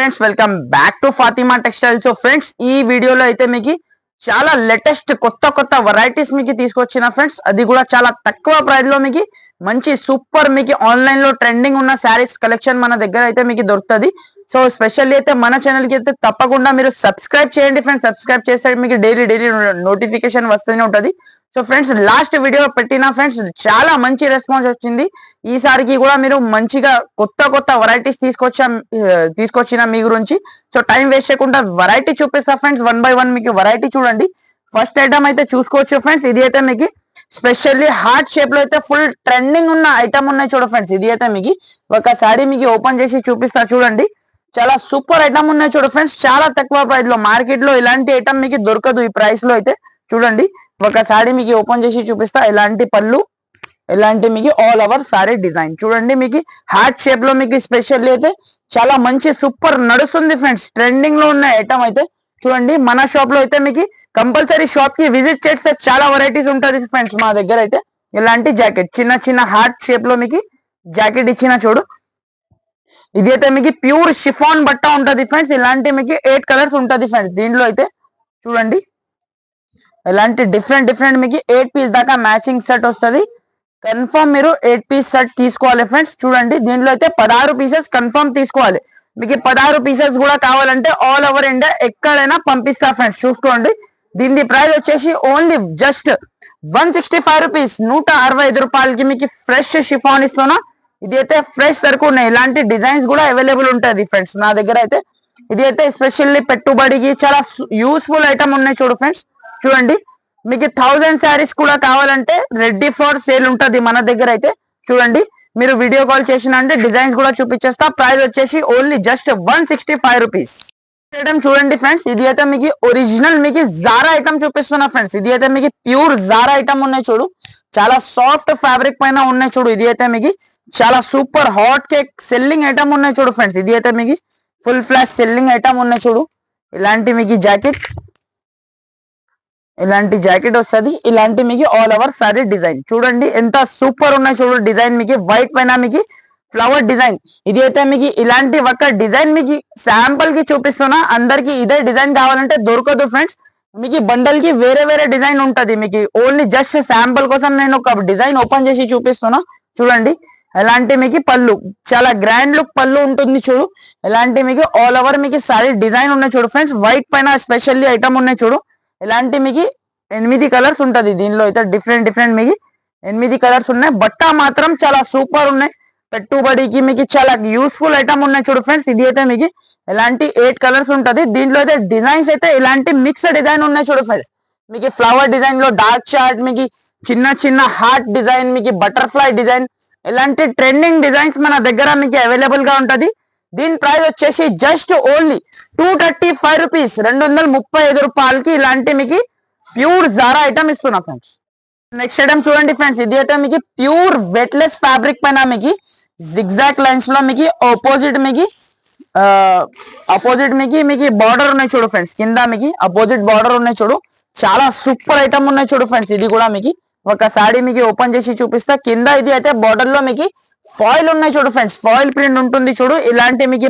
Friends welcome back to Fatima textile. So friends ఈ వీడియోలో అయితే మీకు చాలా లేటెస్ట్ కొత్త వెరైటీస్ మీకు తీసుకొచ్చిన ఫ్రెండ్స్, అది కూడా చాలా తక్కువ ప్రైస్ లో మీకు మంచి సూపర్ మీకు ఆన్లైన్ లో ట్రెండింగ్ ఉన్న శారీస్ కలెక్షన్ మన దగ్గర అయితే మీకు దొరుకుతుంది. సో స్పెషల్లీ అయితే మన ఛానల్ కి అయితే తప్పకుండా మీరు సబ్స్క్రైబ్ చేయండి ఫ్రెండ్స్. సబ్స్క్రైబ్ చేస్తే మీకు డైలీ నోటిఫికేషన్ వస్తూనే ఉంటది. సో ఫ్రెండ్స్ లాస్ట్ వీడియో పెట్టిన ఫ్రెండ్స్ చాలా మంచి రెస్పాన్స్ వచ్చింది. ఈసారికి కూడా మీరు మంచిగా కొత్త వెరైటీస్ తీసుకొచ్చిన మీ గురించి. సో టైం వేస్ట్ చేయకుండా వెరైటీ చూపిస్తా ఫ్రెండ్స్. వన్ బై వన్ మీకు వెరైటీ చూడండి. ఫస్ట్ ఐటమ్ అయితే చూసుకోవచ్చు ఫ్రెండ్స్. ఇది అయితే మీకు స్పెషల్లీ హార్ట్ షేప్ లో అయితే ఫుల్ ట్రెండింగ్ ఉన్న ఐటమ్ ఉన్నాయి చూడ ఫ్రెండ్స్. ఇది అయితే మీకు ఒకసారి మీకు ఓపెన్ చేసి చూపిస్తా చూడండి. చాలా సూపర్ ఐటమ్ ఉన్నాయి చూడ ఫ్రెండ్స్. చాలా తక్కువ ప్రైస్ లో, మార్కెట్ లో ఇలాంటి ఐటమ్ మీకు దొరకదు ఈ ప్రైస్ లో అయితే. చూడండి ఒకసారి మీకు ఓపెన్ చేసి చూపిస్తా. ఇలాంటి పళ్ళు, ఇలాంటి మీకు ఆల్ ఓవర్ సారీ డిజైన్ చూడండి. మీకు హార్ట్ షేప్ లో మీకు స్పెషల్లీ అయితే చాలా మంచి సూపర్ నడుస్తుంది ఫ్రెండ్స్. ట్రెండింగ్ లో ఉన్న ఐటమ్ అయితే చూడండి. మన షాప్ లో అయితే మీకు కంపల్సరీ షాప్ కి విజిట్ చేస్తే చాలా వెరైటీస్ ఉంటుంది ఫ్రెండ్స్. మా దగ్గర అయితే ఇలాంటి జాకెట్ చిన్న హార్ట్ షేప్ లో మీకు జాకెట్ ఇచ్చిన చూడు. ఇది అయితే మీకు ప్యూర్ షిఫాన్ బట్ట ఉంటది ఫ్రెండ్స్. ఇలాంటి మీకు 8 కలర్స్ ఉంటది ఫ్రెండ్స్. దీంట్లో అయితే చూడండి ఇలాంటి డిఫరెంట్ మీకు 8 పీస్ దాకా మ్యాచింగ్ సెట్ వస్తుంది. కన్ఫర్మ్ మీరు 8 పీస్ సెట్ తీసుకోవాలి ఫ్రెండ్స్. చూడండి దీంట్లో అయితే 16 పీసెస్ కన్ఫర్మ్ తీసుకోవాలి. మీకు 16 పీసెస్ కూడా కావాలంటే ఆల్ ఓవర్ ఇండియా ఎక్కడైనా పంపిస్తా ఫ్రెండ్స్. చూసుకోండి దీని ప్రైస్ వచ్చేసి ఓన్లీ జస్ట్ 165 రూపీస్, 165 రూపాయలకి మీకు ఫ్రెష్ షిఫాన్ ఇస్తున్నా. ఇది అయితే ఫ్రెష్ సరుకు ఉన్నాయి. ఇలాంటి డిజైన్స్ కూడా అవైలబుల్ ఉంటుంది ఫ్రెండ్స్ నా దగ్గర అయితే. ఇది అయితే ఎస్పెషల్లీ పెట్టుబడికి చాలా యూస్ఫుల్ ఐటమ్ ఉన్నాయి చూడు ఫ్రెండ్స్. చూడండి మీకు 1000 శారీస్ కూడా కావాలంటే రెడీ ఫర్ సేల్ ఉంటది మన దగ్గర అయితే. చూడండి మీరు వీడియో కాల్ చేసిన అంటే డిజైన్స్ కూడా చూపించేస్తా. ప్రైస్ వచ్చేసి ఓన్లీ జస్ట్ 165 రూపీస్. ఐటమ్ చూడండి ఫ్రెండ్స్. ఇది అయితే మీకు ఒరిజినల్ మీకు జారా ఐటమ్ చూపిస్తున్నా ఫ్రెండ్స్. ఇది అయితే మీకు ప్యూర్ జారా ఐటమ్ ఉన్నాయి చూడు. చాలా సాఫ్ట్ ఫ్యాబ్రిక్ పైన ఉన్నాయి చూడు. ఇది అయితే మీకు చాలా super hot cake selling item ఉన్నాయి చూడు ఫ్రెండ్స్. ఇది అయితే మీకు ఫుల్ ఫ్లాష్ సెల్లింగ్ ఐటమ్ ఉన్నాయి చూడు. ఇలాంటి మీకు జాకెట్, ఇలాంటి జాకెట్ వస్తుంది. ఇలాంటి మీకు ఆల్ ఓవర్ సారీ డిజైన్ చూడండి ఎంత సూపర్ ఉన్నాయి చూడు. డిజైన్ మీకు వైట్ పైన మీకు ఫ్లవర్ డిజైన్. ఇది అయితే మీకు ఇలాంటి ఒక డిజైన్ మీకు శాంపుల్ కి చూపిస్తున్నా. అందరికి ఇదే డిజైన్ కావాలంటే దొరకదు ఫ్రెండ్స్. మీకు బండల్ కి వేరే డిజైన్ ఉంటది. మీకు ఓన్లీ జస్ట్ శాంపుల్ కోసం నేను ఒక డిజైన్ ఓపెన్ చేసి చూపిస్తున్నా. చూడండి ఇలాంటి మీకు పళ్ళు చాలా గ్రాండ్ లుక్ పళ్ళు ఉంటుంది చూడు. ఇలాంటి మీకు ఆల్ ఓవర్ మీకు సారీ డిజైన్ ఉన్నాయి చూడు ఫ్రెండ్స్. వైట్ పైన స్పెషల్లీ ఐటమ్ ఉన్నాయి చూడు. ఇలాంటి మీకు 8 కలర్స్ ఉంటది. దీనిలో అయితే డిఫరెంట్ మీకు 8 కలర్స్ ఉన్నాయి. బట్ట మాత్రం చాలా సూపర్ ఉన్నాయి. పెట్టుబడికి మీకు చాలా యూస్ఫుల్ ఐటమ్ ఉన్నాయి చూడు ఫ్రెండ్స్. ఇది అయితే మీకు ఇలాంటి 8 కలర్స్ ఉంటది. దీంట్లో అయితే డిజైన్స్ అయితే ఇలాంటి మిక్స్ డిజైన్ ఉన్నాయి చూడు ఫ్రెండ్స్. మీకు ఫ్లవర్ డిజైన్ లో డార్క్ చార్ట్, మీకు చిన్న హార్ట్ డిజైన్, మీకు బటర్ఫ్లై డిజైన్, ఇలాంటి ట్రెండింగ్ డిజైన్స్ మన దగ్గర మీకు అవైలబుల్ గా ఉంటది. దీని ప్రైస్ వచ్చేసి జస్ట్ ఓన్లీ 235 రూపీస్, 235 రూపాయలకి ఇలాంటి మీకు ప్యూర్ జారా ఐటమ్ ఇస్తున్నా ఫ్రెండ్స్. నెక్స్ట్ ఐటమ్ చూడండి ఫ్రెండ్స్. ఇది అయితే మీకు ప్యూర్ వెట్లెస్ ఫ్యాబ్రిక్ పైన మీకు జిగ్జాగ్ లైన్స్ లో మీకు ఆపోజిట్ మీకు బార్డర్ ఉన్నాయి చూడు ఫ్రెండ్స్. కింద మీకు అపోజిట్ బార్డర్ ఉన్నాయి చూడు. చాలా సూపర్ ఐటమ్ ఉన్నాయి చూడు ఫ్రెండ్స్. ఇది కూడా మీకు ఒకసారి మీకు ఓపెన్ చేసి చూపిస్తా. కింద ఇది అయితే బార్డర్ లో మీకు ఫాయిల్ ఉన్నాయి చూడు ఫ్రెండ్స్. ఫాయిల్ ప్రింట్ ఉంటుంది చూడు. ఇలాంటి మీకు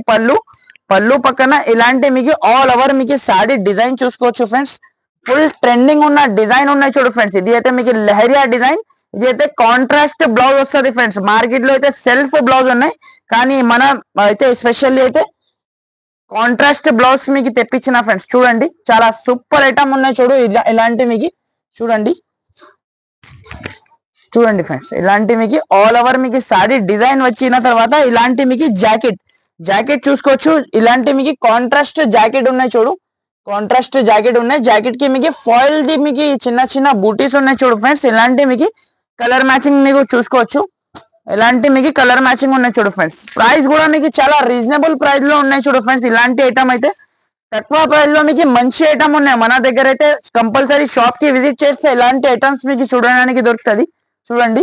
పళ్ళు పక్కన ఇలాంటి మీకు ఆల్ ఓవర్ మీకు సారీ డిజైన్ చూసుకోవచ్చు ఫ్రెండ్స్. ఫుల్ ట్రెండింగ్ ఉన్న డిజైన్ ఉన్నాయి చూడు ఫ్రెండ్స్. ఇది అయితే మీకు లెహరియా డిజైన్. ఇది అయితే కాంట్రాస్ట్ బ్లౌజ్ వస్తుంది ఫ్రెండ్స్. మార్కెట్ లో అయితే సెల్ఫ్ బ్లౌజ్ ఉన్నాయి, కానీ మన అయితే స్పెషల్లీ అయితే కాంట్రాస్ట్ బ్లౌజ్ మీకు తెప్పించిన ఫ్రెండ్స్. చూడండి చాలా సూపర్ ఐటమ్ ఉన్నాయి చూడు. ఇలాంటి మీకు చూడండి ఫ్రెండ్స్. ఇలాంటి మీకు ఆల్ ఓవర్ మీకు సారీ డిజైన్ వచ్చిన తర్వాత ఇలాంటి మీకు జాకెట్ చూసుకోవచ్చు. ఇలాంటి మీకు కాంట్రాస్ట్ జాకెట్ ఉన్నాయి చూడు. కాంట్రాస్ట్ జాకెట్ ఉన్నాయి. జాకెట్ కి మీకు ఫాయిల్ ది మీకు చిన్న బూటీస్ ఉన్నాయి చూడు ఫ్రెండ్స్. ఇలాంటి మీకు కలర్ మ్యాచింగ్ మీకు చూసుకోవచ్చు. ఇలాంటి మీకు కలర్ మ్యాచింగ్ ఉన్నాయి చూడు ఫ్రెండ్స్. ప్రైస్ కూడా మీకు చాలా రీజనబుల్ ప్రైస్ లో ఉన్నాయి చూడు ఫ్రెండ్స్. ఇలాంటి ఐటమ్ అయితే తక్కువ ప్రైస్ లో మీకు మంచి ఐటమ్ ఉన్నాయి మన దగ్గర అయితే. కంపల్సరీ షాప్ కి విజిట్ చేస్తే ఇలాంటి ఐటమ్స్ మీకు చూడడానికి దొరుకుతుంది. చూడండి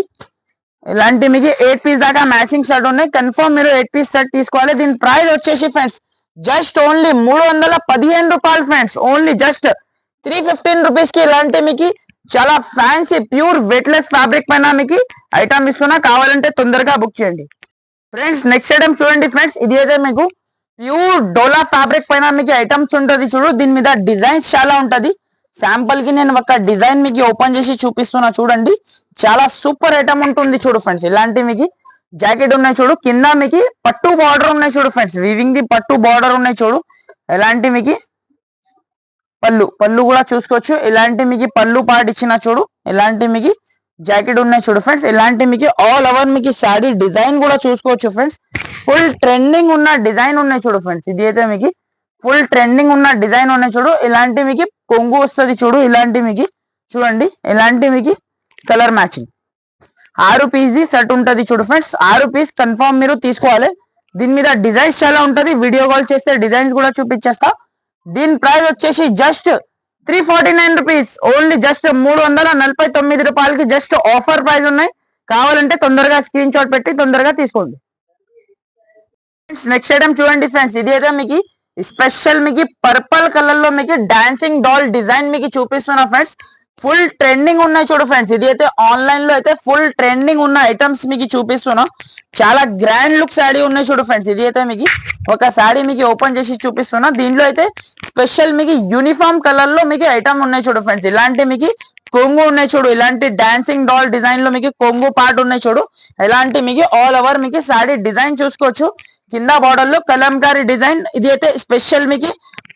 ఇలాంటి మీకు 8 పీస్ దాకా మ్యాచింగ్ సెట్ ఉన్నాయి. కన్ఫర్మ్ మీరు 8 పీస్ సెట్ తీసుకోవాలి. దీని ప్రైస్ వచ్చేసి ఫ్రెండ్స్ జస్ట్ ఓన్లీ 315 రూపాయలు ఫ్రెండ్స్. ఓన్లీ జస్ట్ 315 రూపీస్ కి ఇలాంటి మీకు చాలా ఫ్యాన్సీ ప్యూర్ వెట్లెస్ ఫ్యాబ్రిక్ పైన మీకు ఐటమ్ ఇస్తున్నా. కావాలంటే తొందరగా బుక్ చేయండి ఫ్రెండ్స్. నెక్స్ట్ ఐటమ్ చూడండి ఫ్రెండ్స్. ఇది అయితే మీకు ప్యూర్ డోలా ఫ్యాబ్రిక్ పైన మీకు ఐటమ్స్ ఉంటది చూడు. దీని మీద డిజైన్స్ చాలా ఉంటది. శాంపుల్ కి నేను ఒక డిజైన్ మీకు ఓపెన్ చేసి చూపిస్తున్నా చూడండి. చాలా సూపర్ ఐటమ్ ఉంటుంది చూడు ఫ్రెండ్స్. ఇలాంటి మీకు జాకెట్ ఉన్నాయి చూడు. కింద మీకు పట్టు బార్డర్ ఉన్నాయి చూడు ఫ్రెండ్స్. వీవింగ్ ది పట్టు బార్డర్ ఉన్నాయి చూడు. ఎలాంటి మీకు పళ్ళు కూడా చూసుకోవచ్చు. ఇలాంటి మీకు పళ్ళు పార్ట్ ఇచ్చిన చూడు. ఇలాంటి మీకు జాకెట్ ఉన్నాయి చూడు ఫ్రెండ్స్. ఇలాంటి మీకు ఆల్ ఓవర్ మీకు శారీ డిజైన్ కూడా చూసుకోవచ్చు ఫ్రెండ్స్. ఫుల్ ట్రెండింగ్ ఉన్న డిజైన్ ఉన్నాయి చూడు ఫ్రెండ్స్. ఇది అయితే మీకు ఫుల్ ట్రెండింగ్ ఉన్న డిజైన్ ఉన్నాయి చూడు. ఇలాంటి మీకు కొంగు వస్తుంది చూడు. ఇలాంటి మీకు చూడండి. ఇలాంటి మీకు colour matching 6 piece the set ఉంటది చూడు ఫ్రెండ్స్. 6 పీస్ కన్ఫర్మ్ మీరు తీసుకోవాలి. దీని మీద డిజైన్స్ చాలా ఉంటది. వీడియో కాల్ చేస్తే డిజైన్స్ కూడా చూపించేస్తా. దీని ప్రైస్ వచ్చేసి జస్ట్ 349 రూపీస్. ఓన్లీ జస్ట్ 349 రూపాయలకి జస్ట్ ఆఫర్ ప్రైస్ ఉన్నాయి. కావాలంటే తొందరగా స్క్రీన్ షాట్ పెట్టి తొందరగా తీసుకోండి. నెక్స్ట్ ఐటమ్ చూడండి ఫ్రెండ్స్. ఇది అయితే మీకు స్పెషల్ మీకు పర్పల్ కలర్ లో మీకు డాన్సింగ్ డాల్ డిజైన్ మీకు చూపిస్తున్నా ఫ్రెండ్స్. ఫుల్ ట్రెండింగ్ ఉన్నాయి చూడు ఫ్రెండ్స్. ఇది అయితే ఆన్లైన్ లో అయితే ఫుల్ ట్రెండింగ్ ఉన్న ఐటమ్స్ మీకు చూపిస్తున్నా. చాలా గ్రాండ్ లుక్ శారీ ఉన్నాయి చూడు ఫ్రెండ్స్. ఇది అయితే మీకు ఒక శారీ మీకు ఓపెన్ చేసి చూపిస్తున్నా. దీంట్లో అయితే స్పెషల్ మీకు యూనిఫామ్ కలర్ లో మీకు ఐటమ్ ఉన్నాయి చూడు ఫ్రెండ్స్. ఇలాంటి మీకు కొంగు ఉన్నాయి చూడు. ఇలాంటి డాన్సింగ్ డాల్ డిజైన్ లో మీకు కొంగు పార్ట్ ఉన్నాయి చూడు. ఇలాంటి మీకు ఆల్ ఓవర్ మీకు శారీ డిజైన్ చూసుకోవచ్చు. కింద బార్డర్ లో కలంకారీ డిజైన్. ఇది అయితే స్పెషల్ మీకు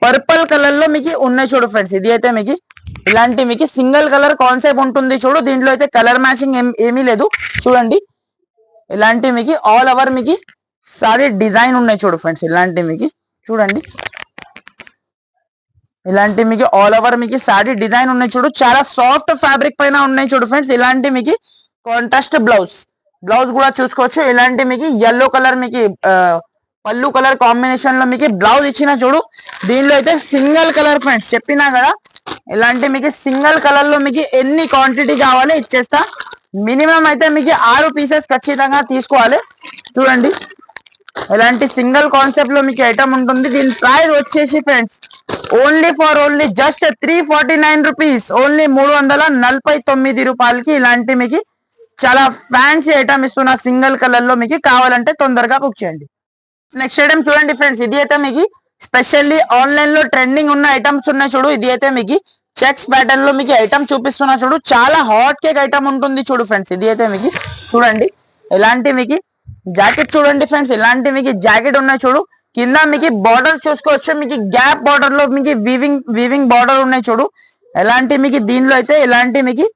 పర్పల్ కలర్ లో మీకు ఉన్నాయి చూడు ఫ్రెండ్స్. ఇది అయితే మీకు ఇలాంటి మీకు సింగిల్ కలర్ కాన్సెప్ట్ ఉంటుంది చూడు. దీంట్లో అయితే కలర్ మ్యాచింగ్ ఏమీ లేదు చూడండి. ఇలాంటి మీకు ఆల్ ఓవర్ మీకు సారీ డిజైన్ ఉన్నాయి చూడు ఫ్రెండ్స్. ఇలాంటి మీకు చూడండి. ఇలాంటి మీకు ఆల్ ఓవర్ మీకు సారీ డిజైన్ ఉన్నాయి చూడు. చాలా సాఫ్ట్ ఫ్యాబ్రిక్ పైన ఉన్నాయి చూడు ఫ్రెండ్స్. ఇలాంటి మీకు కాంట్రాస్ట్ బ్లౌజ్ కూడా చూసుకోవచ్చు. ఇలాంటి మీకు yellow కలర్ మీకు పళ్ళు కలర్ కాంబినేషన్ లో మీకు బ్లౌజ్ ఇచ్చిన చూడు. దీనిలో అయితే సింగిల్ కలర్ ఫ్రెండ్స్ చెప్పినా కదా. ఇలాంటి మీకు సింగిల్ కలర్ లో మీకు ఎన్ని క్వాంటిటీ కావాలి ఇచ్చేస్తా. మినిమం అయితే మీకు 6 పీసెస్ ఖచ్చితంగా తీసుకోవాలి. చూడండి. ఇలాంటి సింగిల్ కాన్సెప్ట్ లో మీకు ఐటమ్ ఉంటుంది. దీని ప్రైస్ వచ్చేసి friends only just 349 rupees. Only 349 రూపాయలకి ఇలాంటి మీకు చాలా ఫ్యాన్సీ ఐటమ్ ఇస్తున్నా. సింగిల్ కలర్ లో మీకు కావాలంటే తొందరగా బుక్ చేయండి. నెక్స్ట్ ఐటమ్ చూడండి ఫ్రెండ్స్. ఇది అయితే మీకు స్పెషల్లీ ఆన్లైన్ లో ట్రెండింగ్ ఉన్న ఐటమ్స్ ఉన్నాయి చూడు. ఇది అయితే మీకు చెక్స్ ప్యాటర్న్ లో మీకు ఐటమ్ చూపిస్తున్నా చూడు. చాలా హాట్ కేక్ ఐటమ్ ఉంటుంది చూడు ఫ్రెండ్స్. ఇది అయితే మీకు చూడండి. ఇలాంటి మీకు జాకెట్ చూడండి ఫ్రెండ్స్. ఇలాంటి మీకు జాకెట్ ఉన్నాయి చూడు. కింద మీకు బార్డర్ చూసుకోవచ్చు. మీకు గ్యాప్ బార్డర్ లో మీకు వీవింగ్ బార్డర్ ఉన్నాయి చూడు. ఎలాంటి మీకు దీనిలో అయితే ఇలాంటి మీకు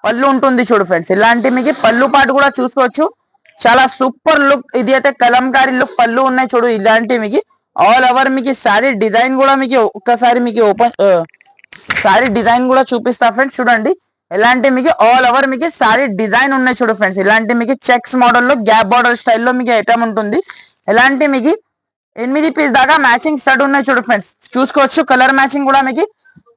పళ్ళు ఉంటుంది చూడు ఫ్రెండ్స్. ఇలాంటి మీకు పళ్ళు పాటు కూడా చూసుకోవచ్చు. చాలా సూపర్ లుక్. ఇది అయితే కలంకారీ లుక్ పళ్ళు ఉన్నాయి చూడు. ఇలాంటి మీకు ఆల్ ఓవర్ మీకు శారీ డిజైన్ కూడా మీకు ఒక్కసారి మీకు ఓపెన్ శారీ డిజైన్ కూడా చూపిస్తా ఫ్రెండ్స్. చూడండి. ఇలాంటి మీకు ఆల్ ఓవర్ మీకు శారీ డిజైన్ ఉన్నాయి చూడు ఫ్రెండ్స్. ఇలాంటి మీకు చెక్స్ మోడల్ లో గ్యాప్ బార్డర్ స్టైల్లో మీకు ఐటమ్ ఉంటుంది. ఇలాంటి మీకు 8 పీస్ దాకా మ్యాచింగ్ సెట్ ఉన్నాయి చూడు ఫ్రెండ్స్. చూసుకోవచ్చు. కలర్ మ్యాచింగ్ కూడా మీకు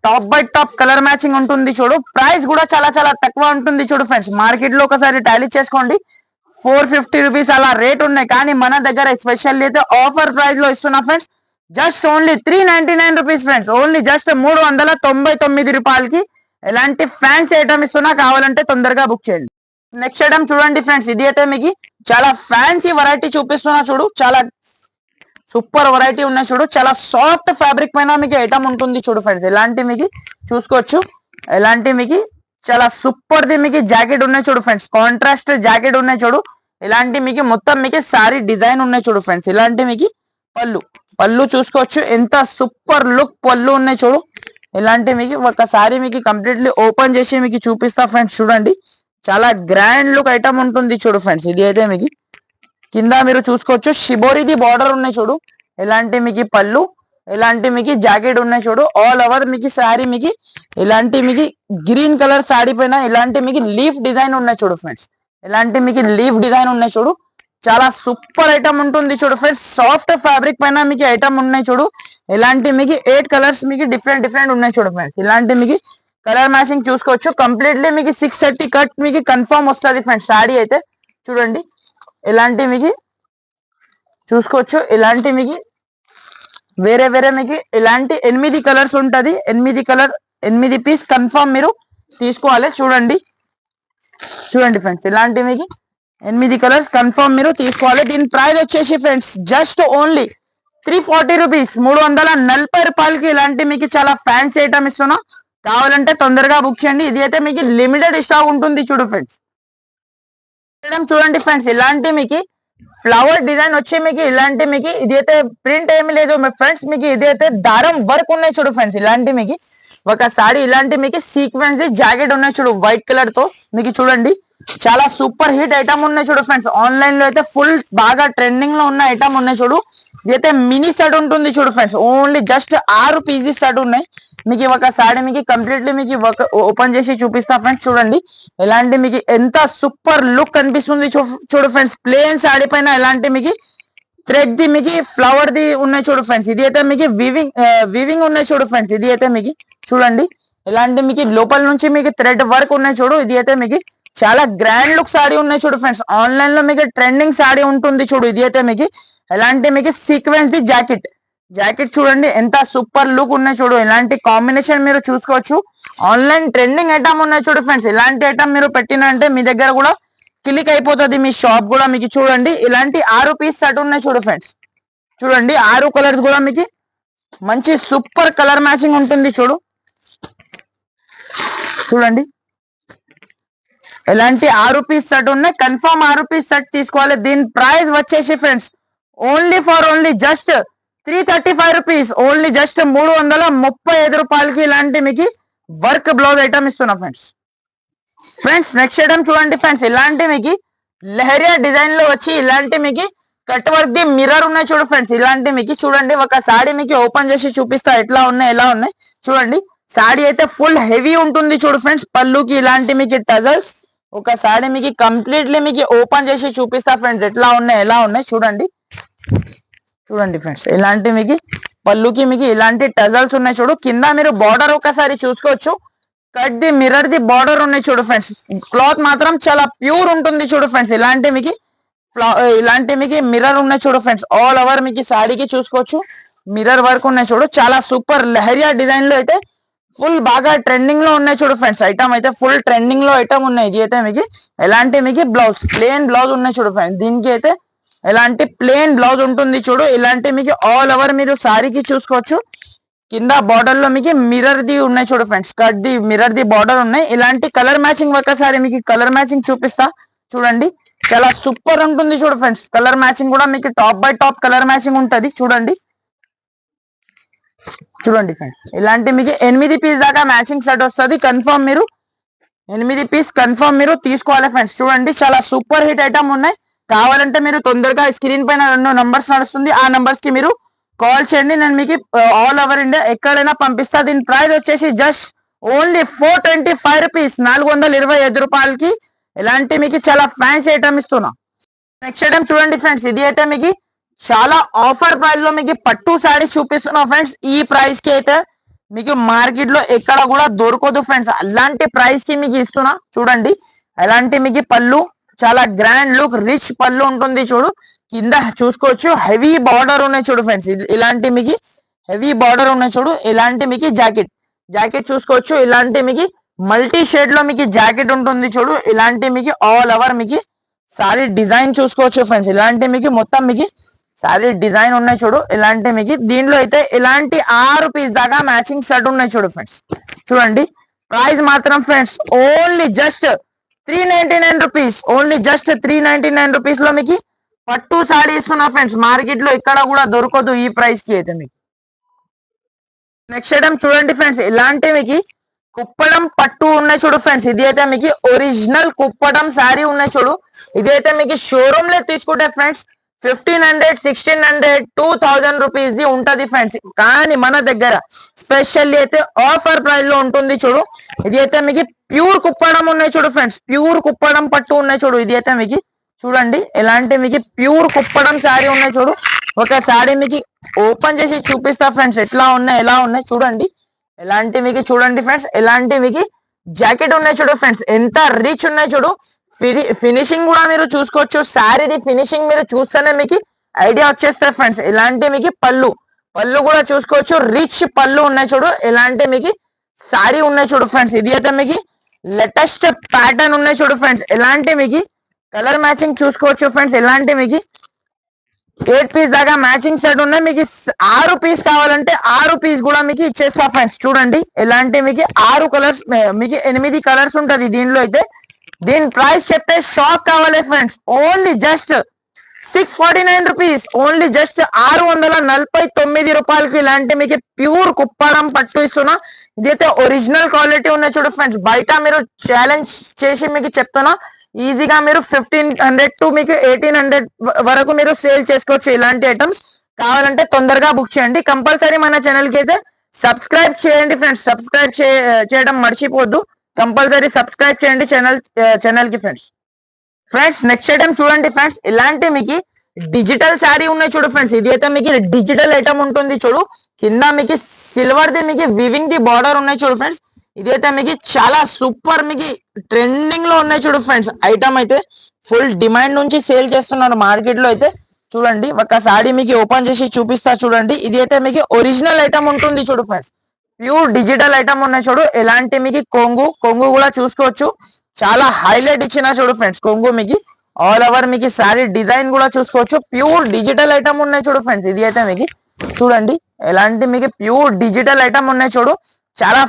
top by top colour matching ఉంటుంది చూడు. ప్రైస్ కూడా చాలా తక్కువ ఉంటుంది చూడు ఫ్రెండ్స్. మార్కెట్ లో ఒకసారి టాలీ చేసుకోండి. 450 రూపీస్ అలా రేట్ ఉన్నాయి. కానీ మన దగ్గర స్పెషల్ అయితే ఆఫర్ ప్రైస్ లో ఇస్తున్నా friends. Just only 399 rupees friends. Only just 399 రూపాయలకి ఎలాంటి ఫ్యాన్సీ ఐటమ్ ఇస్తున్నా. కావాలంటే తొందరగా బుక్ చేయండి. నెక్స్ట్ ఐటమ్ చూడండి ఫ్రెండ్స్. ఇది అయితే మీకు చాలా ఫ్యాన్సీ వెరైటీ చూపిస్తున్నా చూడు. చాలా సూపర్ వెరైటీ ఉన్నాయి చూడు. చాలా సాఫ్ట్ ఫ్యాబ్రిక్ పైన మీకు ఐటమ్ ఉంటుంది చూడు ఫ్రెండ్స్. ఇలాంటి మీకు చూసుకోవచ్చు. ఇలాంటి మీకు చాలా సూపర్ ది మీకు జాకెట్ ఉన్నాయి చూడు ఫ్రెండ్స్. కాంట్రాస్ట్ జాకెట్ ఉన్నాయి చూడు. ఇలాంటి మీకు మొత్తం మీకు సారీ డిజైన్ ఉన్నాయి చూడు ఫ్రెండ్స్. ఇలాంటి మీకు పళ్ళు చూసుకోవచ్చు. ఎంత సూపర్ లుక్ పళ్ళు ఉన్నాయి చూడు. ఇలాంటి మీకు ఒకసారి మీకు కంప్లీట్లీ ఓపెన్ చేసి మీకు చూపిస్తా ఫ్రెండ్స్. చూడండి. చాలా గ్రాండ్ లుక్ ఐటమ్ ఉంటుంది చూడు ఫ్రెండ్స్. ఇది అయితే మీకు కింద మీరు చూసుకోవచ్చు. షిబోరిది బార్డర్ ఉన్నాయి చూడు. ఇలాంటి మీకు పళ్ళు. ఇలాంటి మీకు జాకెట్ ఉన్నాయి చూడు. ఆల్ ఓవర్ మీకు శారీ మీకు ఇలాంటి మీకు గ్రీన్ కలర్ శారీ పైన ఇలాంటి మీకు లీఫ్ డిజైన్ ఉన్నాయి చూడు ఫ్రెండ్స్. ఇలాంటి మీకు లీఫ్ డిజైన్ ఉన్నాయి చూడు. చాలా సూపర్ ఐటమ్ ఉంటుంది చూడు ఫ్రెండ్స్. సాఫ్ట్ ఫ్యాబ్రిక్ పైన మీకు ఐటమ్ ఉన్నాయి చూడు. ఇలాంటి మీకు 8 కలర్స్ మీకు డిఫరెంట్ ఉన్నాయి చూడు ఫ్రెండ్స్. ఇలాంటి మీకు కలర్ మ్యాచింగ్ చూసుకోవచ్చు. కంప్లీట్లీ మీకు 630 కట్ మీకు కన్ఫర్మ్ వస్తుంది ఫ్రెండ్స్. శారీ అయితే చూడండి. ఇలాంటి మీకు చూసుకోవచ్చు. ఇలాంటి మీకు వేరే మీకు ఇలాంటి 8 కలర్స్ ఉంటది. 8 పీస్ కన్ఫర్మ్ మీరు తీసుకోవాలి. చూడండి ఫ్రెండ్స్. ఇలాంటి మీకు 8 కలర్స్ కన్ఫర్మ్ మీరు తీసుకోవాలి. దీని ప్రైస్ వచ్చేసి ఫ్రెండ్స్ జస్ట్ ఓన్లీ రూపీస్ 340 రూపాయలకి ఇలాంటి మీకు చాలా ఫ్యాన్సీ ఐటమ్ ఇస్తున్నా. కావాలంటే తొందరగా బుక్ చేయండి. ఇది అయితే మీకు లిమిటెడ్ స్టాక్ ఉంటుంది చూడు ఫ్రెండ్స్. చూడండి ఫ్రెండ్స్, ఇలాంటి మీకు ఫ్లవర్ డిజైన్ వచ్చి మీకు ఇలాంటి మీకు ఇది అయితే ప్రింట్ ఏమి లేదు ఫ్రెండ్స్. మీకు ఇది అయితే దారం వర్క్ ఉన్నాయి చూడు ఫ్రెండ్స్. ఇలాంటి మీకు ఒక సారీ ఇలాంటి మీకు సీక్వెన్స్ జాకెట్ ఉన్నాయి చూడు వైట్ కలర్ తో. మీకు చూడండి చాలా సూపర్ హిట్ ఐటమ్ ఉన్నాయి చూడు ఫ్రెండ్స్. ఆన్లైన్ లో అయితే ఫుల్ బాగా ట్రెండింగ్ లో ఉన్న ఐటమ్ ఉన్నాయి చూడు. ఇదైతే మినీ సెట్ ఉంటుంది చూడు friends. Only just 6 pieces set ఉన్నాయి. మీకు ఒక సారీ మీకు కంప్లీట్లీ మీకు ఓపెన్ చేసి చూపిస్తా ఫ్రెండ్స్. చూడండి ఎలాంటి మీకు ఎంత సూపర్ లుక్ కనిపిస్తుంది చూడు ఫ్రెండ్స్. ప్లేన్ సారీ పైన ఎలాంటి మీకు థ్రెడ్ ది మీకు ఫ్లవర్ ది ఉన్నాయి చూడు ఫ్రెండ్స్. ఇది అయితే మీకు వివింగ్ ఉన్నాయి చూడు ఫ్రెండ్స్. ఇది అయితే మీకు చూడండి ఎలాంటి మీకు లోపల నుంచి మీకు థ్రెడ్ వర్క్ ఉన్నాయి చూడు. ఇది అయితే మీకు చాలా గ్రాండ్ లుక్ సారీ ఉన్నాయి చూడు ఫ్రెండ్స్. ఆన్లైన్ లో మీకు ట్రెండింగ్ సారీ ఉంటుంది చూడు. ఇది అయితే మీకు ఎలాంటి మీకు సీక్వెన్స్ ది జాకెట్ చూడండి ఎంత సూపర్ లుక్ ఉన్నాయి చూడు. ఇలాంటి కాంబినేషన్ మీరు చూసుకోవచ్చు. ఆన్లైన్ ట్రెండింగ్ ఐటమ్ ఉన్నాయి చూడు ఫ్రెండ్స్. ఇలాంటి ఐటమ్ మీరు పెట్టినంటే మీ దగ్గర కూడా క్లిక్ అయిపోతుంది, మీ షాప్ కూడా. మీకు చూడండి ఇలాంటి 6 పీస్ సెట్ ఉన్నాయి చూడు ఫ్రెండ్స్. చూడండి 6 కలర్స్ కూడా మీకు మంచి సూపర్ కలర్ మ్యాచింగ్ ఉంటుంది చూడు. చూడండి ఎలాంటి 6 పీస్ సెట్ ఉన్నాయి. కన్ఫర్మ్ 6 పీస్ సెట్ తీసుకోవాలి. దీని ప్రైస్ వచ్చేసి friends only just 335 rupees. Only just 335 రూపాయలకి ఇలాంటి మీకు వర్క్ బ్లౌజ్ ఐటమ్ ఇస్తున్నా ఫ్రెండ్స్. నెక్స్ట్ ఐటమ్ చూడండి ఫ్రెండ్స్. ఇలాంటి మీకు లెహరియా డిజైన్ లో వచ్చి ఇలాంటి మీకు కట్ వర్క్ ది మిర్రర్ ఉన్నాయి చూడు ఫ్రెండ్స్. ఇలాంటి మీకు చూడండి ఒక సారీ మీకు ఓపెన్ చేసి చూపిస్తా ఎట్లా ఉన్నాయి. చూడండి సారీ అయితే ఫుల్ హెవీ ఉంటుంది చూడు ఫ్రెండ్స్. పళ్ళుకి ఇలాంటి మీకు టజల్స్. ఒక సారీ మీకు కంప్లీట్లీ మీకు ఓపెన్ చేసి చూపిస్తా ఫ్రెండ్స్ ఎట్లా ఉన్నాయి. చూడండి ఫ్రెండ్స్ ఇలాంటి మీకు పళ్ళుకి మీకు ఇలాంటి టజల్స్ ఉన్నాయి చూడు. కింద మీరు బార్డర్ ఒకసారి చూసుకోవచ్చు. Cut the mirror the border ఉన్నాయి చూడు ఫ్రెండ్స్. క్లాత్ మాత్రం చాలా ప్యూర్ ఉంటుంది చూడు ఫ్రెండ్స్. ఇలాంటి మీకు మిర్రర్ ఉన్నాయి చూడు ఫ్రెండ్స్. ఆల్ ఓవర్ మీకు సారీకి చూసుకోవచ్చు మిర్రర్ వర్క్ ఉన్నాయి చూడు. చాలా సూపర్ లెహరియా డిజైన్ లో అయితే ఫుల్ బాగా ట్రెండింగ్ లో ఉన్నాయి చూడు ఫ్రెండ్స్. ఐటమ్ అయితే ఫుల్ ట్రెండింగ్ లో ఐటమ్ ఉన్నాయి. ఇది అయితే మీకు ఎలాంటి మీకు బ్లౌజ్ ప్లేన్ బ్లౌజ్ ఉన్నాయి చూడు ఫ్రెండ్స్. దీనికి అయితే ఎలాంటి ప్లేన్ బ్లౌజ్ ఉంటుంది చూడు. ఇలాంటి మీకు ఆల్ ఓవర్ మీరు సారీకి చూసుకోవచ్చు. కింద బార్డర్ లో మీకు మిర్రర్ ది ఉన్నాయి చూడు friends. Cut the mirror the border ఉన్నాయి. ఇలాంటి కలర్ మ్యాచింగ్ ఒకసారి మీకు కలర్ మ్యాచింగ్ చూపిస్తా చూడండి. చాలా సూపర్ ఉంటుంది చూడు ఫ్రెండ్స్. కలర్ మ్యాచింగ్ కూడా మీకు top by top colour matching ఉంటది చూడండి ఫ్రెండ్స్. ఇలాంటి మీకు 8 పీస్ దాకా మ్యాచింగ్ సెట్ వస్తుంది. కన్ఫర్మ్ మీరు 8 పీస్ కన్ఫర్మ్ మీరు తీసుకోవాలి ఫ్రెండ్స్. చూడండి చాలా సూపర్ హిట్ ఐటమ్ ఉన్నాయి. కావాలంటే మీరు తొందరగా స్క్రీన్ పైన 2 నంబర్స్ నడుస్తుంది. ఆ నంబర్స్ కి మీరు కాల్ చేయండి. నేను మీకు ఆల్ ఓవర్ ఇండియా ఎక్కడైనా పంపిస్తా. దీని ప్రైస్ వచ్చేసి జస్ట్ ఓన్లీ 425 రూపీస్ 425 రూపాయలకి ఇలాంటి మీకు చాలా ఫ్యాన్సీ ఐటమ్ ఇస్తున్నా. నెక్స్ట్ ఐటమ్ చూడండి ఫ్రెండ్స్. ఇది అయితే మీకు చాలా ఆఫర్ ప్రైస్ లో మీకు పట్టు సారీస్ చూపిస్తున్నా ఫ్రెండ్స్. ఈ ప్రైస్ కి అయితే మీకు మార్కెట్ లో ఎక్కడ కూడా దొరకదు ఫ్రెండ్స్. అలాంటి ప్రైస్ కి మీకు ఇస్తున్నా. చూడండి అలాంటి మీకు పళ్ళు చాలా గ్రాండ్ లుక్ రిచ్ పళ్ళు ఉంటుంది చూడు. కింద చూసుకోవచ్చు హెవీ బార్డర్ ఉన్నాయి చూడు ఫ్రెండ్స్. ఇలాంటి మీకు హెవీ బార్డర్ ఉన్నాయి చూడు. ఇలాంటి మీకు జాకెట్ చూసుకోవచ్చు. ఇలాంటి మీకు మల్టీ షేడ్ లో మీకు జాకెట్ ఉంటుంది చూడు. ఇలాంటి మీకు ఆల్ ఓవర్ మీకు సారీ డిజైన్ చూసుకోవచ్చు ఫ్రెండ్స్. ఇలాంటి మీకు మొత్తం మీకు సారీ డిజైన్ ఉన్నాయి చూడు. ఇలాంటి మీకు దీనిలో అయితే ఇలాంటి 6 పీస్ దాకా మ్యాచింగ్ సెట్ ఉన్నాయి చూడు ఫ్రెండ్స్. చూడండి ప్రైస్ మాత్రం friends only just 399 rupees. Only just 399 rupees లో మీకు పట్టు సారీ ఇస్తున్నా ఫ్రెండ్స్. మార్కెట్ లో ఎక్కడ కూడా దొరకదు ఈ ప్రైస్ కి అయితే మీకు. నెక్స్ట్ ఐటమ్ చూడండి ఫ్రెండ్స్. ఇలాంటి మీకు కుప్పడం పట్టు ఉన్నాయి చూడు ఫ్రెండ్స్. ఇది అయితే మీకు ఒరిజినల్ కుప్పడం సారీ ఉన్నాయి చూడు. ఇది అయితే మీకు షోరూమ్ లో తీసుకుంటే ఫ్రెండ్స్ 1500, 1600, 2000 రూపీస్ ది ఉంటది ఫ్రెండ్స్. కానీ మన దగ్గర స్పెషల్లీ అయితే ఆఫర్ ప్రైస్ లో ఉంటుంది చూడు. ఇది అయితే మీకు ప్యూర్ కుప్పడం ఉన్నాయి చూడు ఫ్రెండ్స్. ప్యూర్ కుప్పడం పట్టు ఉన్నాయి చూడు. ఇది అయితే మీకు చూడండి ఎలాంటి మీకు ప్యూర్ కుప్పడం సారీ ఉన్నాయి చూడు. ఒక సారీ మీకు ఓపెన్ చేసి చూపిస్తా ఫ్రెండ్స్ ఎలా ఉన్నాయి చూడండి. ఎలాంటి మీకు చూడండి ఫ్రెండ్స్. ఎలాంటి మీకు జాకెట్ ఉన్నాయి చూడు ఫ్రెండ్స్. ఎంత రిచ్ ఉన్నాయి చూడు. ఫినిషింగ్ కూడా మీరు చూసుకోవచ్చు. శారీది ఫినిషింగ్ మీరు చూస్తేనే మీకు ఐడియా వచ్చేస్తాయి ఫ్రెండ్స్. ఇలాంటి మీకు పళ్ళు కూడా చూసుకోవచ్చు. రిచ్ పళ్ళు ఉన్నాయి చూడు. ఇలాంటి మీకు సారీ ఉన్నాయి చూడు ఫ్రెండ్స్. ఇది అయితే మీకు లేటెస్ట్ ప్యాటర్న్ ఉన్నాయి చూడు ఫ్రెండ్స్. ఇలాంటి మీకు కలర్ మ్యాచింగ్ చూసుకోవచ్చు ఫ్రెండ్స్. ఇలాంటి మీకు 8 పీస్ దాకా మ్యాచింగ్ సెట్ ఉన్నాయి. మీకు 6 పీస్ కావాలంటే 6 పీస్ కూడా మీకు ఇచ్చేస్తా ఫ్రెండ్స్. చూడండి ఎలాంటి మీకు 6 కలర్స్, మీకు 8 కలర్స్ ఉంటది దీనిలో అయితే. దీని ప్రైస్ చెప్తే షాక్ కావాలి friends. Only just 649 rupees, only just 649 రూపాయలకి ఇలాంటి మీకు ప్యూర్ కుప్పారం పట్టు ఇస్తున్నా. ఇదైతే ఒరిజినల్ క్వాలిటీ ఉన్నాయి చూడు ఫ్రెండ్స్. బయట మీరు ఛాలెంజ్ చేసి మీకు చెప్తున్నా, ఈజీగా మీరు 1500 టు మీకు 1800 వరకు మీరు సేల్ చేసుకోవచ్చు ఇలాంటి ఐటమ్స్. కావాలంటే తొందరగా బుక్ చేయండి. కంపల్సరీ మన ఛానల్ కి అయితే సబ్స్క్రైబ్ చేయండి ఫ్రెండ్స్. సబ్స్క్రైబ్ చేయడం మర్చిపోద్దు. కంపల్సరీ సబ్స్క్రైబ్ చేయండి ఛానల్ కి ఫ్రెండ్స్. నెక్స్ట్ ఐటమ్ చూడండి ఫ్రెండ్స్. ఇలాంటి మీకు డిజిటల్ శారీ ఉన్నాయి చూడు ఫ్రెండ్స్. ఇది అయితే మీకు డిజిటల్ ఐటమ్ ఉంటుంది చూడు. కింద మీకు సిల్వర్ ది మీకు వివింగ్ ది బార్డర్ ఉన్నాయి చూడు ఫ్రెండ్స్. ఇదైతే మీకు చాలా సూపర్ మీకు ట్రెండింగ్ లో ఉన్నాయి చూడు ఫ్రెండ్స్. ఐటమ్ అయితే ఫుల్ డిమాండ్ నుంచి సేల్ చేస్తున్నారు మార్కెట్ లో అయితే. చూడండి ఒకసారి మీకు ఓపెన్ చేసి చూపిస్తా చూడండి. ఇది అయితే మీకు ఒరిజినల్ ఐటమ్ ఉంటుంది చూడు ఫ్రెండ్స్. ప్యూర్ డిజిటల్ ఐటమ్ ఉన్నాయి చూడు. ఎలాంటి మీకు కొంగు కూడా చూసుకోవచ్చు. చాలా హైలైట్ ఇచ్చిన చూడు ఫ్రెండ్స్. కొంగు మీకు ఆల్ ఓవర్ మీకు సారీ డిజైన్ కూడా చూసుకోవచ్చు. ప్యూర్ డిజిటల్ ఐటమ్ ఉన్నాయి చూడు ఫ్రెండ్స్. ఇది అయితే మీకు చూడండి ఎలాంటి మీకు ప్యూర్ డిజిటల్ ఐటమ్ ఉన్నాయి చూడు. చాలా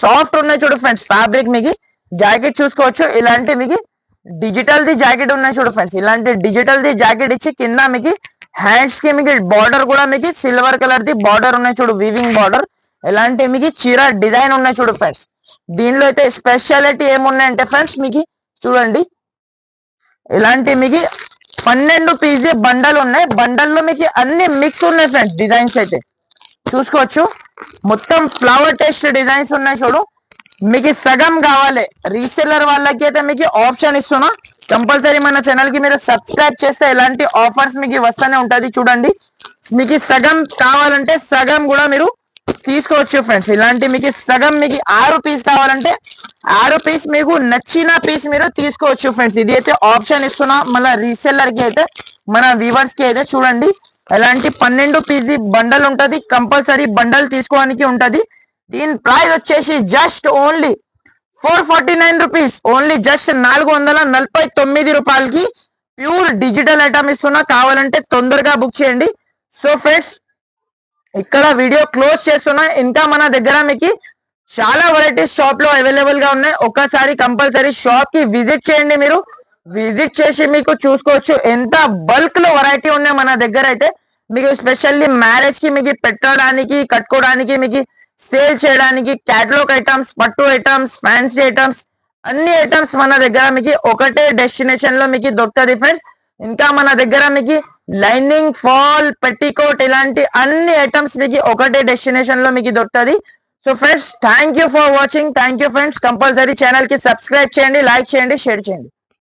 సాఫ్ట్ ఉన్నాయి చూడు ఫ్రెండ్స్. ఫ్యాబ్రిక్ మీకు జాకెట్ చూసుకోవచ్చు. ఇలాంటి మీకు డిజిటల్ ది జాకెట్ ఉన్నాయి చూడు ఫ్రెండ్స్. ఇలాంటి డిజిటల్ ది జాకెట్ ఇచ్చి కింద మీకు హ్యాండ్స్ కి మీకు బార్డర్ కూడా మీకు సిల్వర్ కలర్ ది బార్డర్ ఉన్నాయి చూడు, వీవింగ్ బార్డర్. ఎలాంటి మీకు చీర డిజైన్ ఉన్నాయి చూడు ఫ్రెండ్స్. దీనిలో అయితే స్పెషాలిటీ ఏమున్నాయంటే ఫ్రెండ్స్ మీకు చూడండి ఇలాంటి మీకు 12 పీస్ బండల్ ఉన్నాయి. బండల్లో మీకు అన్ని మిక్స్ ఉన్నాయి ఫ్రెండ్స్. డిజైన్స్ అయితే చూసుకోవచ్చు. మొత్తం ఫ్లవర్ టెస్ట్ డిజైన్స్ ఉన్నాయి చూడు. మీకు సగం కావాలి రీసెల్లర్ వాళ్ళకి అయితే మీకు ఆప్షన్ ఇస్తున్నా. కంపల్సరీ మన ఛానల్ కి మీరు సబ్స్క్రైబ్ చేస్తే ఇలాంటి ఆఫర్స్ మీకు వస్తూనే ఉంటది. చూడండి మీకు సగం కావాలంటే సగం కూడా మీరు తీసుకోవచ్చు ఫ్రెండ్స్. ఇలాంటి మీకు సగం మీకు 6 పీస్ కావాలంటే 6 పీస్ మీకు నచ్చిన పీస్ మీరు తీసుకోవచ్చు ఫ్రెండ్స్. ఇది అయితే ఆప్షన్ ఇస్తున్నా మళ్ళీ రీసెల్లర్ కి అయితే, మన వ్యూవర్స్ కి అయితే. చూడండి ఎలాంటి 12 పీస్ బండల్ ఉంటది. కంపల్సరీ బండల్ తీసుకోవడానికి ఉంటది. దీని ప్రైస్ వచ్చేసి just only 449 rupees, only just 449 రూపాయలకి ప్యూర్ డిజిటల్ ఐటమ్ ఇస్తున్నా. కావాలంటే తొందరగా బుక్ చేయండి. సో ఫ్రెండ్స్ ఇక్కడ వీడియో క్లోజ్ చేస్తున్నా. ఇంకా మన దగ్గర మీకు చాలా వెరైటీస్ షాప్ లో అవైలబుల్ గా ఉన్నాయి. ఒక్కసారి కంపల్సరీ షాప్ కి విజిట్ చేయండి. మీరు విజిట్ చేసి మీకు చూసుకోవచ్చు ఎంత బల్క్ లో వెరైటీ ఉన్నాయి మన దగ్గర అయితే. మీకు స్పెషల్లీ మ్యారేజ్ కి మీకు పెట్టడానికి, కట్టుకోవడానికి, మీకు సేల్ చేయడానికి క్యాటలాగ్ ఐటమ్స్, పట్టు ఐటమ్స్, ఫ్యాన్సీ ఐటమ్స్, అన్ని ఐటమ్స్ మన దగ్గర మీకు ఒకటే డెస్టినేషన్ లో మీకు దొరుకుతుంది ఫ్రెండ్స్. ఇంకా మన దగ్గర మీకు లైనింగ్, ఫాల్, పెట్టికోట్ ఇలాంటి అన్ని ఐటమ్స్ మీకు ఒకటే డెస్టినేషన్ లో మీకు దొరుకుతుంది. So friends thank you for watching. Thank you friends. Compulsory channel కి సబ్స్క్రైబ్ చేయండి, లైక్ చేయండి, షేర్ చేయండి.